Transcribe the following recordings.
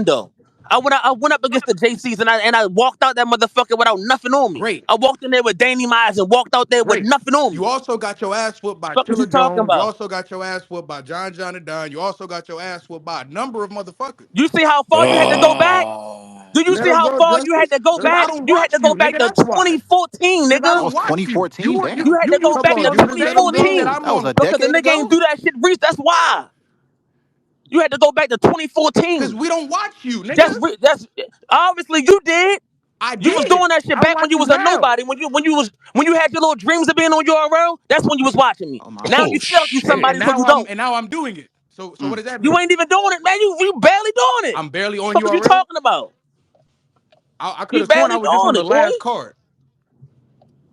though. I went up against the JCs and I walked out that motherfucker without nothing on me. Great. I walked in there with Danny Myers and walked out there with Great. nothing on You me. also got your ass whooped by Fuck is you Killer talking Jones. You about? also got your ass whooped by John and Don. You also got your ass whooped by a number of motherfuckers. You see how far you had to go back? Oh. Do you Let see him how go, far you had Justice. to go Let Cause him I back? go. don't You had watch to go you, back nigga. to That's why. 2014, Cause I nigga. That don't was watch you. 2014, damn. You had to go Use back Come to on, shit you the was there same them thing that days. 2014 I'm That was on. a because the decade nigga ain't ago. do that shit. Reese, that's why you had to go back to Cause 2014. we don't watch you, nigga. That's obviously you did. I You was doing did. that shit I back when watch you you was a now. nobody. When you had your little dreams of being on URL. That's when you was watching me. Oh my. Now Oh you feel like you And, shit. somebody, and so now you I'm don't. and now I'm doing it. So what Mm. does that You mean? ain't even doing it, man. You barely doing it. I'm barely on Fuck is you URL. talking about? I could You have sworn I barely was just on doing the it, boy. last card.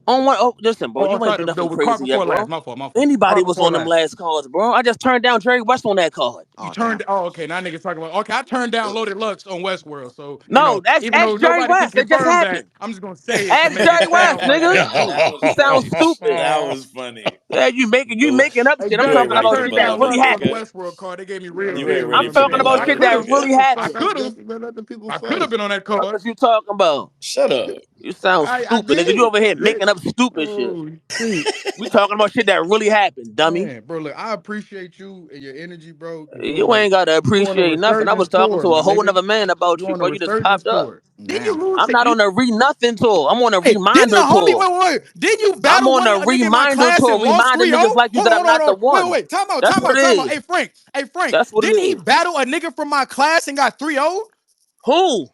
On one, oh, listen, bro. Oh, You ain't sorry, do nothing the crazy card yet, before last. bro. My fault, my fault. Anybody Card was before on them last. last cards, bro. I just turned down Jerry West on that card. You Oh damn. turned. Oh, okay. Now niggas talking about. Okay, I turned down Loaded Lux on Westworld. So No, that's even ask though Jerry nobody can West. It just confirm that, happened. I'm just gonna say it to Ask make it Jerry West, sound like nigga. that's true. That You was sound funny. stupid. That was funny. Yeah, you But making up Hey, shit. I'm you ain't Judge, talking I ready about for turned shit that down battle really Lux on the happened. Africa. Westworld card. They gave me real You ain't dead ready I'm wrong for talking shit. about battle I shit could that have. Africa. really I happened. could have. Justice, man, let the people I could fight. have been on that Fuck card. is you talking about? Shut up. You sound I stupid, nigga. You did. over here They, making up stupid shit. oh, shit. We talking about shit that really happened, dummy. Man, bro, look, I appreciate you and your energy, bro. You ain't gotta You on a appreciate nothing. I was resurgence talking tour, to a my whole nigga. nother man about You you, on a bro. You just resurgence popped up. tour. Didn't you Damn. lose I'm to not E? on a re-nothing tour. I'm on a Hey, didn't the reminder homie tour. didn't you I'm battle on one a a nigga in my reminder class tour, and lost reminding 3-0? niggas like you Hold that on, I'm hold on, not hold the on. Wait, one. wait, wait. Time out, That's time what out, it time out. is. Hey Frank, That's what it didn't he is. battle a nigga from my class and got 3-0? Who?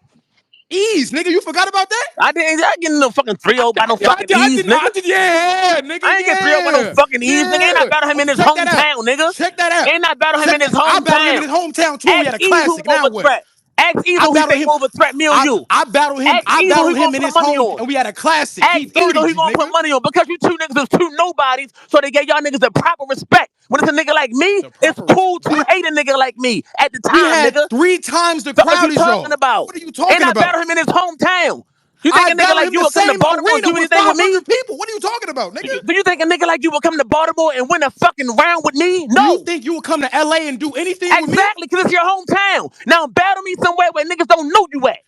Ease, nigga, you forgot about that? I get no fucking 3-0 by no fucking ease, nigga. Yeah, nigga, I ain't get 3-0 by no yeah, fucking ease, nigga. Ain't I yeah. battle him Oh, in his check that out. hometown, nigga. Check that out. Ain't I battle him in his I battled him in his hometown. hometown too. We Ask had a Ease who classic. more of Now a what? threat. Ask Ease I who he battled think him. more of a threat, me or you. I battled him. Ask I Ease who he battled gonna him in put his money home, on. and we had a classic. Ask He Ease who 30'd he you, gonna put nigga. money on because you two niggas is two nobodies, so they gave y'all niggas the proper respect. When it's a nigga like me, The it's proper cool what? to hate a nigga like me at the We time, had nigga. 3 times the Fuck is crowd you as talking y'all. about? What are you And talking I about? battle him in his hometown. You think I a nigga battled like him you the would come to same Baltimore and arena do with anything with me? 500 people. What are you talking about, nigga? Do you think a nigga like you would come to Baltimore and win a fucking round with me? Do you No. think you would come to LA and do anything with me? Exactly, because it's your hometown. Now battle me somewhere where niggas don't know you at.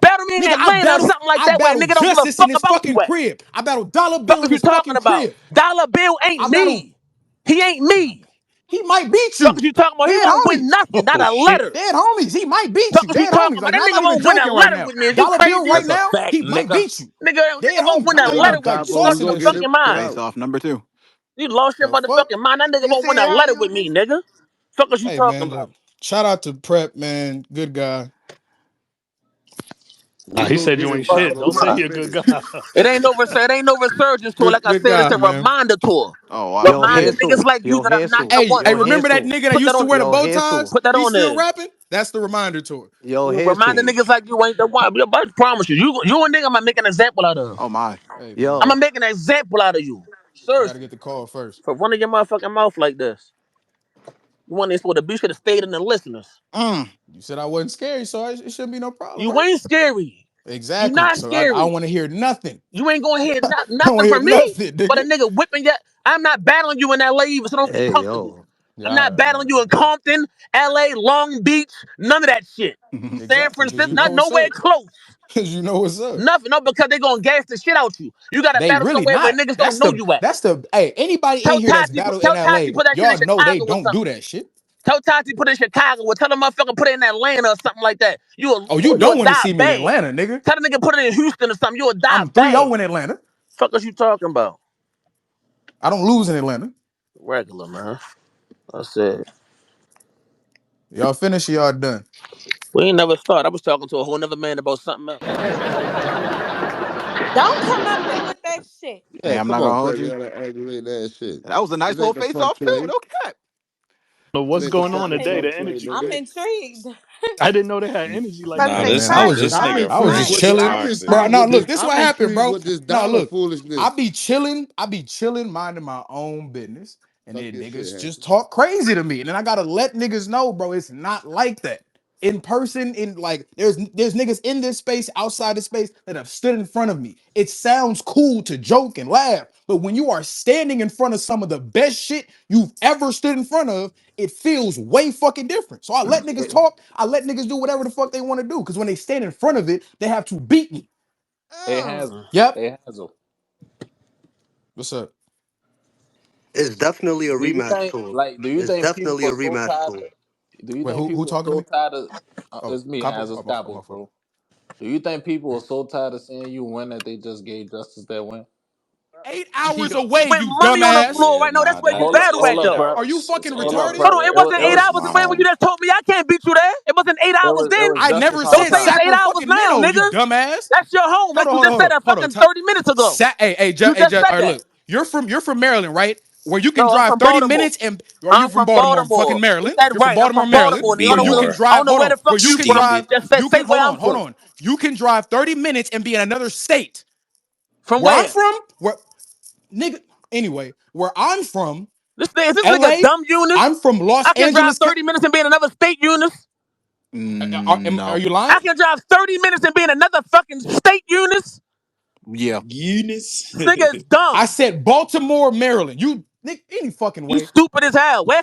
Battle me in Nigga, Atlanta or something like I that where a battled nigga don't give a Justice in fuck his about you fucking at. crib. I battled Dollar Fuck Bill is in you his talking fucking about? crib. Dollar Bill ain't I battled. me. He ain't me. He might beat Fuck you. is you talking about? He Dead won't win homies. nothing, not Oh, a shit. letter. Dead homies. He might beat Fuck you. is you Dead talking homies. about? Like, That I'm nigga not even won't win a joking right letter now. with me. Is you Dollar Bill crazy? right That's a now, fact, he might nigga. beat you. Nigga Dead won't homies. win I'm a not Nah, letter even with me. like You Capo, we lost saucing your gonna and get shit. fucking this mind. Face out. off number 2. You lost your The fuck? motherfucking mind. That nigga You won't win see a how letter you with me, just. nigga. Fuck is you Hey talking man, about? look. Shout out to Prep, man. Good guy. We He gonna said get you it, ain't Fuck shit. is Don't Capo. you say Let mind? he him a good finish. guy. It ain't no resurgence tour. Like I Good said, it's guy, a man. reminder tour. Oh wow. Yo, Reminding Hansel. niggas like you Yo, that I'm not Hansel. the Hey, one. Yo, remember that Hansel. nigga that Put that used to on wear the there. Yo, bow ties? Hansel. Put that He on still there. rapping? That's the reminder tour. Yo, Reminding Hansel. niggas like you ain't the one. But I promise you, you a nigga I'm gonna make an example out of. Oh my. Hey I'm man, Yo. gonna make an example out of you. I gotta Seriously. get the call first. For running your motherfucking mouth like this. You want this for the bitch should have stayed in the listeners. Mm. You said I wasn't scary, so it shouldn't be no problem, You right? ain't scary. You Exactly. not So I don't scary. want to hear nothing. You ain't gonna hear I don't nothing want to hear from me. nothing, But a nigga. nigga whipping your. I'm not battling you in LA either, so don't get Hey, comfortable. yo. Yeah, I'm all not right, all battling right. you in Compton, LA, Long Beach, none of that shit. San Exactly, because Francisco, you know not what's nowhere up. close. Because you know what's up. Nothing. No, because they gonna gas the shit out you. You gotta They battle really somewhere where not. niggas don't know you at. Hey, anybody in here that's battled in Tell Tati LA, put that shit in y'all know they Chicago or don't do something. that shit. Tell Tati put it in Chicago or tell the motherfucker put it in Atlanta or something like that. Oh, you You'll don't want to die see me in bad. Atlanta, nigga. Tell the nigga put it in Houston or something. You'll die I'm 3-0 bad. in Atlanta. Fuck is you talking about? I don't lose in Atlanta. Regular, man. I said, Y'all finish or y'all done? we ain't never start. I was talking to a whole nother man about something else. Don't come up here with that shit. Hey, Yeah, I'm come not on, gonna hold Prep. You you. gotta aggravate that shit. That was a nice This little ain't the face fun off too. play. No cap. So This what's ain't the going on I'm fucking in, today? fun The play, energy. I'm nigga. intrigued. I didn't know they had energy like About to that. Nah, say this Man, I Pratt, was this just I'm nigga I was Frank just is intrigued. chilling. I'm I'm toxic. Bro, intrigued no, intrigued. with look, this. this I'm what happened, intrigued bro. with this No, dollar look, I foolishness. be chilling, minding my own business, and Talk then your shit, niggas just Hansel. talk crazy to me. And then I gotta let niggas know, bro, it's not like that. in person, in like there's niggas in this space, outside the space that have stood in front of me. It sounds cool to joke and laugh, but when you are standing in front of some of the best shit you've ever stood in front of, it feels way fucking different. So I let niggas talk, I let niggas do whatever the fuck they want to do, because when they stand in front of it, they have to beat me. Hey Hansel. Yep. Hey Hansel. What's up? It's definitely a Do you rematch think tour. like do you It's think people definitely a are so rematch tired tour. do you Wait, think who people are talking to so me? tired of Oh, it's me, Capo? Hansel Oh, my Scalpel, fault. bro. Do you think people are so tired of seeing you win that they just gave Justice that win? 8 hours Yo, away, with you money on the dumbass. floor Yeah, right now. That's nah, where you that battle at, Hold up, though. prep. Are you fucking hold up, retarded? Hold prep. on, it wasn't It eight was hours away when you Um, just told me I can't beat you there. It wasn't 8 hours it then. was I Justice never how Don't said say time. it's 8 hours fucking now, minnow, you nigga. dumbass. That's your home. Hold Like on, you hold on, just hold said on, that hold on. fucking 30 minutes ago. You Hey, just said all right, that. look, you're from Maryland, right? Where you can No, I'm drive from 30 Baltimore. minutes and are you I'm from from Baltimore, fucking Baltimore. He Maryland? said You're from right. I'm Baltimore, from Maryland. Baltimore. Where you can B-more. I drive, don't know hold where on, the where fuck you you can from. drive, Just say, you say can where I'm hold from. on. You can drive 30 minutes and be in another state. From Where I'm where? from, where nigga, anyway, where I'm from, Is this nigga LA, dumb Eunice? I'm from Los I can drive Angeles. 30 minutes and be in another state, Eunice. Are No. you lying? I can drive 30 minutes and be in another fucking state, Eunice. Yeah. Eunice. This nigga is I dumb. said Baltimore, Maryland. You Nick, any fucking You way. stupid as hell. Where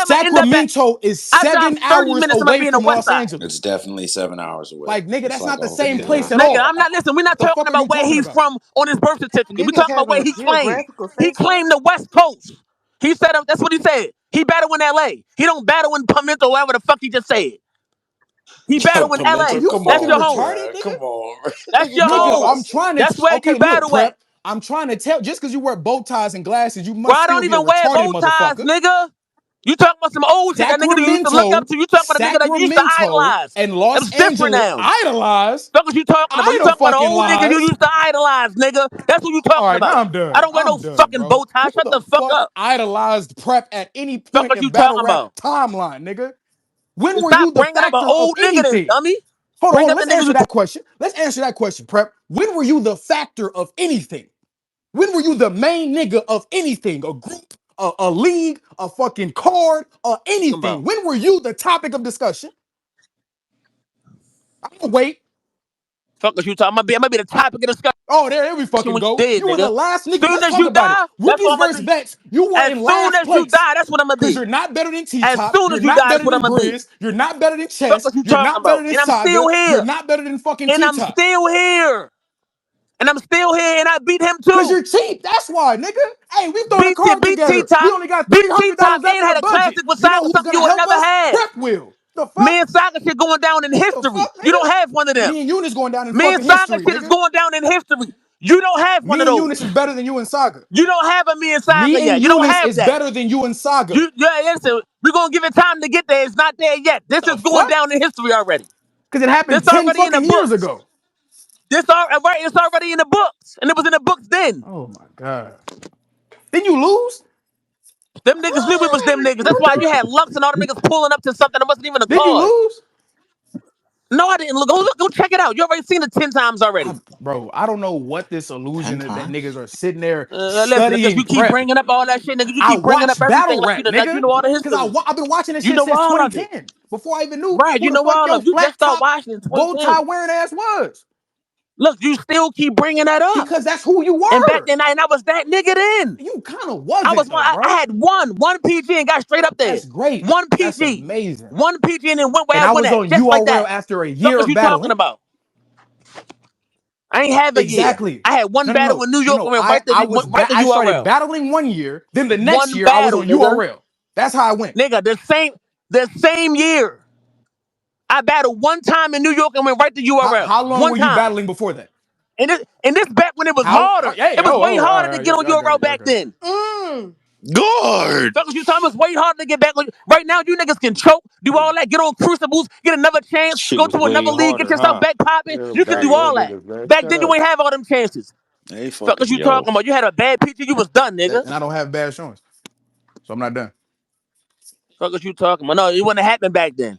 am I end up at? Sacramento is I drive 7 30 hours minutes, I'm gonna away be in the from west Los side. Angeles. It's definitely 7 hours away. Like, nigga, It's that's like not a the whole same damn place hour. at Nigga, all. I'm not listening. We're not The talking fuck are you about where talking he's about? from on his birth certificate. We're Niggas talking about have a where he claimed. geographical He say so. claimed the West Coast. He said that's what he said. He battled in LA. He don't battle in Pimento, whatever the fuck he just said. He battled in Are LA. Pimento, you come That's fucking your on, home. retarded, bruh. nigga? Come on. That's Nigga, your Nigga, go. home. I'm trying to. That's where you Okay, look, battle at. prep. I'm trying to tell. Just because you wear bow ties and glasses, you Bro, must I still don't be a even wear retarded bow ties, motherfucker. nigga. You talking about some old shit, that nigga that you used to look up Sacramento, to. You talking about a nigga that you used to Sacramento, idolize. and Los It's different Angeles now. idolize. Fuck what you talking about? You talking about an Fucking old nigga you lies. used to idolize, nigga. That's what you All talking right, now about. I'm I done. don't wear no I'm done, fucking bro. bow tie. Who Shut the the fuck fuck up. idolized prep at any Fuck point what in you battle talking rap about. timeline, nigga? When And were stop you the bringing up an factor of old nigga then, anything? dummy. Hold Bring on. up the Let's niggas answer you. that question. Let's answer that question, prep. When were you the factor of anything? When were you the main nigga of anything? A group, a league, a fucking card, or Talking anything? about. When were you the topic of discussion? I'm gonna wait. Fuck what you talking about. I might be the topic of discussion Oh, there we fucking when you go. did, You were the nigga. last nigga. Soon Let's as talk you about it. die, that's Rookies what I'm versus gonna be. vets. You were As in soon last as you place die, that's what I'm gonna because be. you're not better than T As Top. soon You're as you not die, that's better what I'm than gonna be. Grizz. You're not better than Fuck Chess. what you You're talking not about. better than And I'm Saga. still You're here. not better than fucking And T I'm Top. still here. And I'm still here, and I beat him Because too. you're cheap. That's why, nigga. Hey, we throwing a BT card BT together. We Top, only got BT Top, $300 left and in the had a budget. classic with You know Saga, who's something gonna you would help never us? have. Prep Will. The Me fuck? and Saga shit going down in The history. fuck, You don't nigga? have one of them. Me and Eunice going down in Me and fucking Saga history, shit is nigga. going down in history. You don't have one of Me and Eunice those. is better than you and Saga. You don't have a me and Saga Me and yet. You don't Eunice have is that. better than you and Saga. Yeah, listen, we're gonna give it time to get there. It's not there yet. This The is going fuck? down in history already. Because it This happened 10 already in the fucking years books. ago. Right, it's already in the books. And it was in the books then. Oh my God. Then you lose? Them niggas knew we was them niggas. That's why you had Lux and all them niggas pulling up to something that wasn't even a Then you card. lose? No, I didn't look. Go check it out. You already seen it 10 times already. Bro, I don't know what this 10 illusion that niggas times? are sitting there Listen, because studying you keep prep. bringing up all that shit, nigga. You I keep bringing up watch everything battle rap, like you nigga. know all the Because history. I've been watching this You shit know since all of it. 2010. Before I even knew Right, who you the know fuck all your of it. You just flat start top watching in bow tie 2010. wearing ass was. Look, you still keep bringing that up. Because that's who you And back were. then, I was that nigga then. You kind of I was wasn't one. though, I bro. had one PG and got straight up there. That's great. One That's PG, amazing. one PG, and then went where And I I went was at, on just like URL that. after a Fuck year what of you talking battling. about? I ain't have a year. Exactly. I had one No, no, battle no. in New No, York no. and went right to I started URL. battling 1 year. Then the next One year I was battle, on nigga. URL. That's how I went. Nigga, the same year. I battled one time in New York and went right to URL. How long One were you time. battling before that? And this back when it was harder. Hey, It was way all harder to right, get on I got URL it. I back got it. then. Mm. Guard. Fuck what you talking about? It's way harder to get back. Right now, you niggas can choke, do all that, get on crucibles, get another chance, Shit go was to way another league, get harder, yourself huh? back popping. Yeah, You can do battle all them that. niggas, man. Back Shut then, you up. ain't have all them chances. Hey, Fuck what fucking you talking yo. about? You had a bad PG, you was done, nigga. And I don't have bad showings, so I'm not done. Fuck what you talking about? No, it wouldn't have happened back then.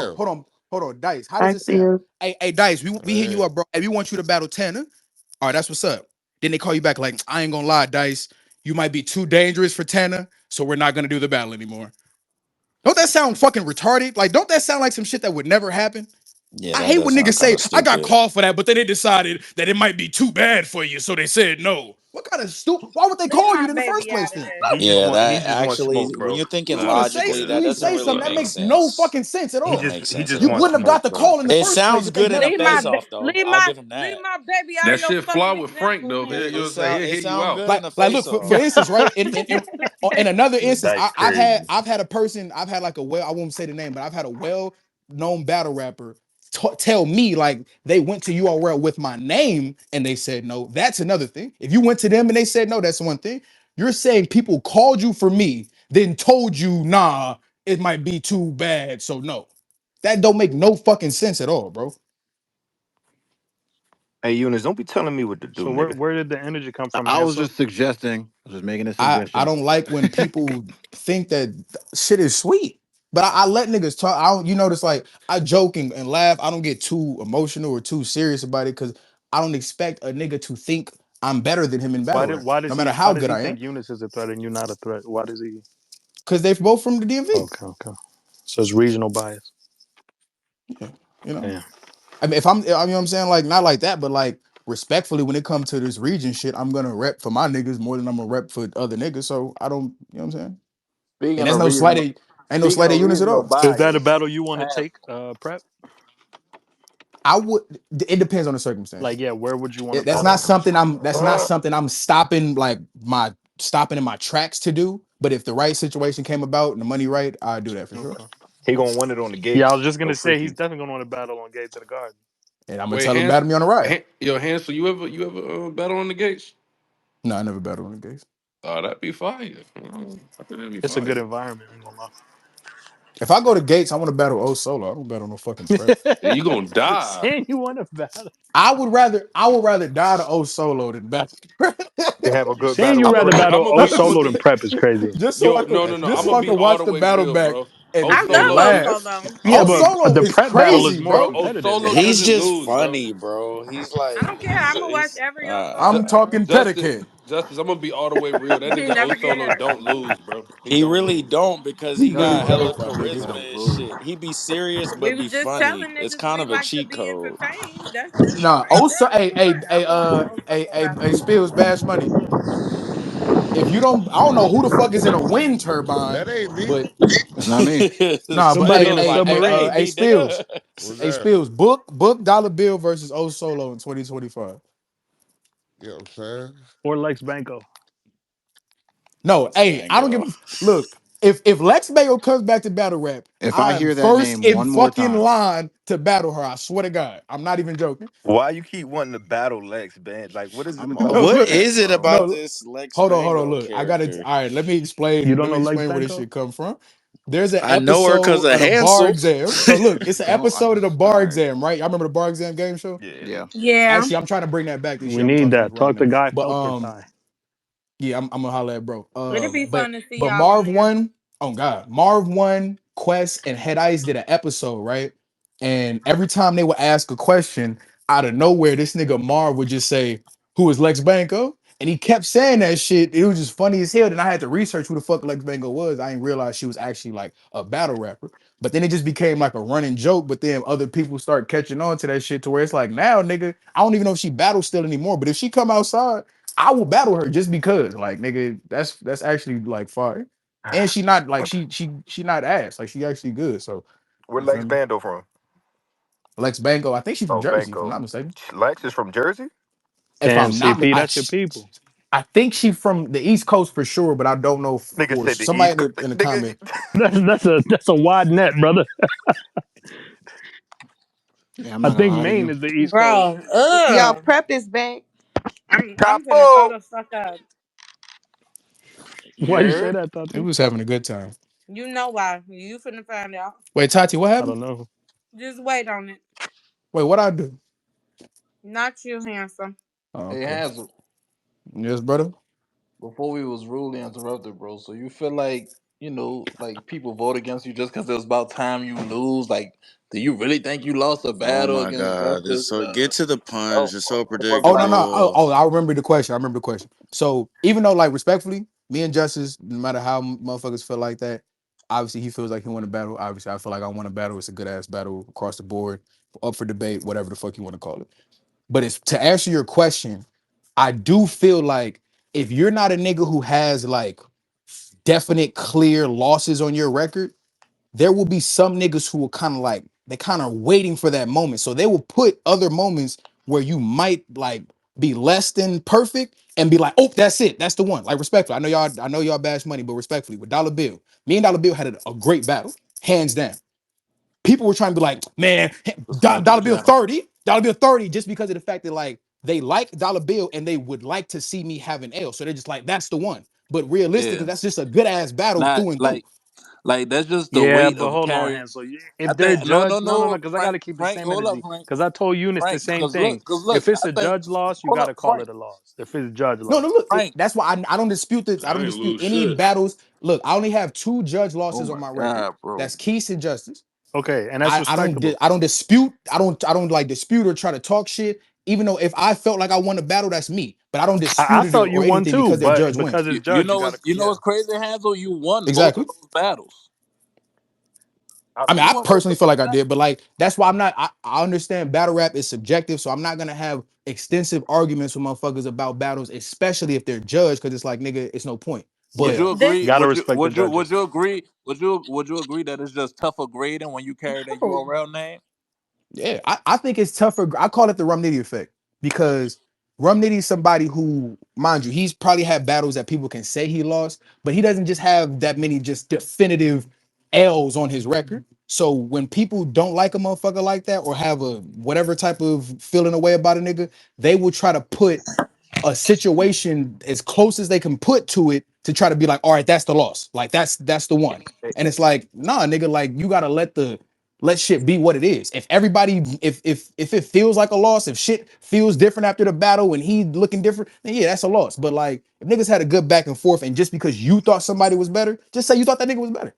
hold on, Dice. How does I it sound? feel Hey, Dice, we hitting you Yeah. up, bro. Hey, we want you to battle Tanner. All right, that's what's up. Then they call you back like, I ain't gonna lie, Dice. You might be too dangerous for Tana, so we're not gonna do the battle anymore. Don't that sound fucking retarded? Like, don't that sound like some shit that would never happen? Yeah, I that hate does when sound niggas kind say, of I got stupid. called for that, but then they decided that it might be too bad for you, so they said no. What kind of stupid? Why would they Leave call my you in the first baby place out of then? this. Yeah, he that just wants actually, smoke, when bro. you're thinking You was gonna say logically, something. You that didn't doesn't say something. really That make makes no sense. fucking sense at Doesn't all. make He sense at just You wants all. wouldn't have got smoke, the bro. call in the It first place sounds if they good in a never face told you. off though. I'll give him that. Leave my baby out That of your shit fly fucking with Frank example, though. Hansel. It He'll hear you sound out. good in a Like face look for off. instance, right? In another instance, Dice I've crazy. had a person, I've had like a well, I won't say the name, but I've had a well-known battle rapper tell me like they went to URL with my name and they said no. That's another thing. If you went to them and they said no, that's one thing. You're saying people called you for me, then told you nah, it might be too bad, so no. That don't make no fucking sense at all, bro. Hey, Eunice, don't be telling me what to do, So nigga. where did the energy come from, I was Hansel? just suggesting. I was just making a I suggestion. don't like when people think that shit is sweet. But I let niggas talk. I don't, you notice like I joke and laugh. I don't get too emotional or too serious about it because I don't expect a nigga to think I'm better than him in battle rap, no matter Why how does good he I am. think Eunice is a threat and you're not a threat? Why does he? Because they're both from the DMV. Okay, okay. So it's regional bias. Yeah, you know. Damn. I mean, if I'm, you know what I'm saying, like not like that, but like respectfully, when it comes to this region shit, I'm gonna rep for my niggas more than I'm gonna rep for other niggas. So I don't, you know what I'm saying. And Speaking that's of no slight, regional, ain't no slight at units at regional all. Is that a bias, battle you want to Hans- take, Prep? I would. It depends on the Like, circumstances. yeah, where would you want to That's battle not him? something I'm. That's not something I'm stopping like my stopping in my tracks to do. But if the right situation came about and the money right, I'd do that for sure. Okay. He gonna win it on the Yeah, I gates. was just No gonna say he's freaky. definitely gonna want to battle on Gate to the Garden. And I'm gonna Wait, tell him battle me on the ride. Hansel, you ever battle on the gates? No, I never battled on the gates. Oh, that'd be fire. I think that'd be It's a good fire. environment. I ain't gonna If I go to gates, I want to battle O solo. I don't battle no fucking prep. Yeah, lie. you gonna die. Saying you want to battle. I would rather die to O solo than battle. To have a good Saying battle you with rather Prep. battle I'm gonna O be. solo than Prep is crazy. just so I Yo, could no, no, That's no. I'm just gonna so I crazy. be could all watch the the way battle real, back bro. and I and Solo love laugh. doesn't. Osolo. Yeah, O but solo the is Prep battle is crazy, more Bro, bro. competitive. Solo He's doesn't just lose, bro. funny, bro. He's I like, don't care. I'm gonna watch he's, every I'm Osolo battle. talking Justice, pedicate. Justice. I'm gonna be all the way real. That He nigga O never Solo cared. don't lose, bro. He he don't really lose. don't because he He really got hella don't, my nigga. He charisma don't and lose. shit. He be serious We but was be just funny. telling It's niggas kind we of a like to cheat be code. entertained. That's it. Nah, also, I love my Osolo a battle. Spills Bash Money. If you don't, I don't know who the fuck is in a wind turbine, That ain't me. but That's not me. nah, but Somebody hey, on a Like, that submarine. ain't me, nigga. What's A that? Spills, book Dollar Bill versus O Solo in 2025. You know what I'm saying? Or Lex Banco. No, Lex hey, I don't Bango. give. Look, if Lex Bayo comes back to battle rap, If I I am hear that first name in one more fucking time, line to battle her. I swear to God, I'm not even joking. Why you keep wanting to battle Lex, man? Like, what is it I'm about No, going What for look, that, is it bro. about no, this Lex hold on. Bango Look, I gotta. character? All right, let me You explain. don't Let know me Lex explain where this Banco? shit come from. There's an I know her because episode of of the bar Hansel. exam. So look, it's an No, I episode of the just all bar right. exam, right? Y'all remember the bar exam game show? Yeah. Yeah. Yeah. Actually, I'm trying to bring that back this We year. I'm gonna need talk to that. Talk to Ryan. Guy But Felkerthai. yeah, I'm gonna holler at bro. It'd be fun to see But y'all on Marv there. one, oh God, Marv one, Quest and Head Ice did an episode, right? And every time they would ask a question out of nowhere, this nigga Marv would just say, "Who is Lex Banco?" And he kept saying that shit. It was just funny as hell. Then I had to research who the fuck Lex Banco was. I didn't realize she was actually like a battle rapper. But then it just became like a running joke. But then other people start catching on to that shit to where it's like now, nigga, I don't even know if she battles still anymore. But if she come outside, I will battle her just because, like, nigga, that's actually like fire. And she not like she not ass. Like she actually good. So Where you feel Lex me? Bando from? Lex Bango, I think she's from Oh, Jersey, if I'm Banco. not mistaken. Lex is from Jersey? If Damn, I'm not, CP, that's your people. I think she from the East Coast for sure, but I don't know Nigga for said the somebody East Coast. in the Nigga, comment. That's a wide net, brother. Yeah, I'm I not gonna think lie to Maine you. is the East Coast. Bro, Y'all ugh. prep is back. I'm gonna throw Capo! the fuck up. Why you say Yeah. that, It Tati? was having a good time. You know why. You finna find out. Wait, Tati, what I happened? don't know. Just wait on it. Wait, what I do? Not you, handsome. Oh, hey okay. Hansel, Yes, brother. before we was rudely interrupted, bro. So you feel like like people vote against you just because it was about time you lose. Like, do you really think you lost a Oh battle my against god, it's Justice? so get to the punch. Oh, It's so it was Oh no like, no. Oh, predictable. oh, I remember the question. I remember the question. So even though, like, respectfully, me and Justice, no matter how motherfuckers feel like that, obviously he feels like he won a battle. Obviously, I feel like I won a battle. It's a good ass battle across the board, up for debate, whatever the fuck you want to call it. But it's to answer your question, I do feel like if you're not a nigga who has like definite clear losses on your record, there will be some niggas who will kind of like they kind of waiting for that moment. So they will put other moments where you might like be less than perfect and be like, oh, that's it, that's the one. Like respectfully, I know y'all bash money, but respectfully, with Dollar Bill, me and Dollar Bill had a great battle, hands down. People were trying to be like, man, let's not do Dollar Bill that. 30, Dollar Bill 30, just because of the fact that like they like Dollar Bill and they would like to see me have an L. So they're just like, that's the one. But realistically, Yeah, that's just a good ass battle not through and through. like that's just the Yeah, weight but of hold on, carrying. Hansel. I If they're think no, no, judged, no, no, because I got Frank, to keep the Frank, same hold up, energy. Frank, Because I told Eunice the Frank, same thing. cause If look, it's I a think judge loss, you hold got up, to call Frank, it a loss. If it's judge No, no, loss. look. Frank. That's why I don't dispute this. I don't I ain't dispute lose any shit. battles. Look, I only have two judge Oh losses on my my record. god, bro. That's Keith and Justice. Okay, and that's respectable. I don't dispute. I don't like dispute or try to talk shit. Even though if I felt like I won the battle, that's me. But I don't I dispute it felt you or won anything too, because they're but judge wins. because it's judge, you got to, You know yeah. what's crazy, Hansel? You won both Exactly. of those battles. I mean, You I won both personally of feel those like I did, battles. but like that's why I'm not. I understand battle rap is subjective, so I'm not gonna have extensive arguments with motherfuckers about battles, especially if they're judged, because it's like nigga, it's no point. Would But Yeah. you This agree? Got to respect the Would judges. you agree? Would you agree that it's just tougher grading when you carry that oh, URL name? yeah, I think it's tougher. I call it the Rum Nitty effect because Rum Nitty is somebody who, mind you, he's probably had battles that people can say he lost, but he doesn't just have that many just definitive L's on his record. So when people don't like a motherfucker like that or have a whatever type of feeling away about a nigga, they will try to put a situation as close as they can put to it to try to be like, all right, that's the loss. Like that's the one. And it's like, nah, nigga, like you gotta let shit be what it is. If everybody, if it feels like a loss, if shit feels different after the battle and he looking different, then yeah, that's a loss. But like if niggas had a good back and forth and just because you thought somebody was better, just say you thought that nigga was better.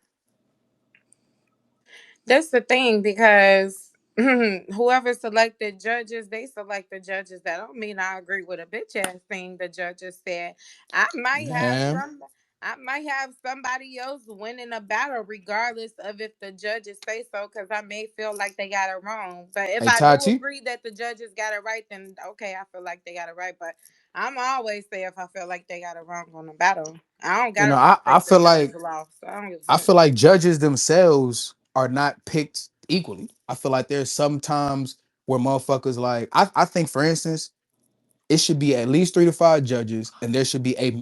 that's the thing because whoever selected judges, they select the judges. That don't mean I agree with a bitch ass thing the judges said. I might have Man. some. I might have somebody else winning a battle, regardless of if the judges say so, because I may feel like they got it wrong. But if Hey I do Tati, agree that the judges got it right, then okay, I feel like they got it right. But I'm always say if I feel like they got it wrong on the battle, I don't you gotta know, respect the judge's law. So I don't give a I fuck. feel like judges themselves are not picked equally. I feel like there's sometimes where motherfuckers like I think for instance, it should be at least 3 to 5 judges, and there should be a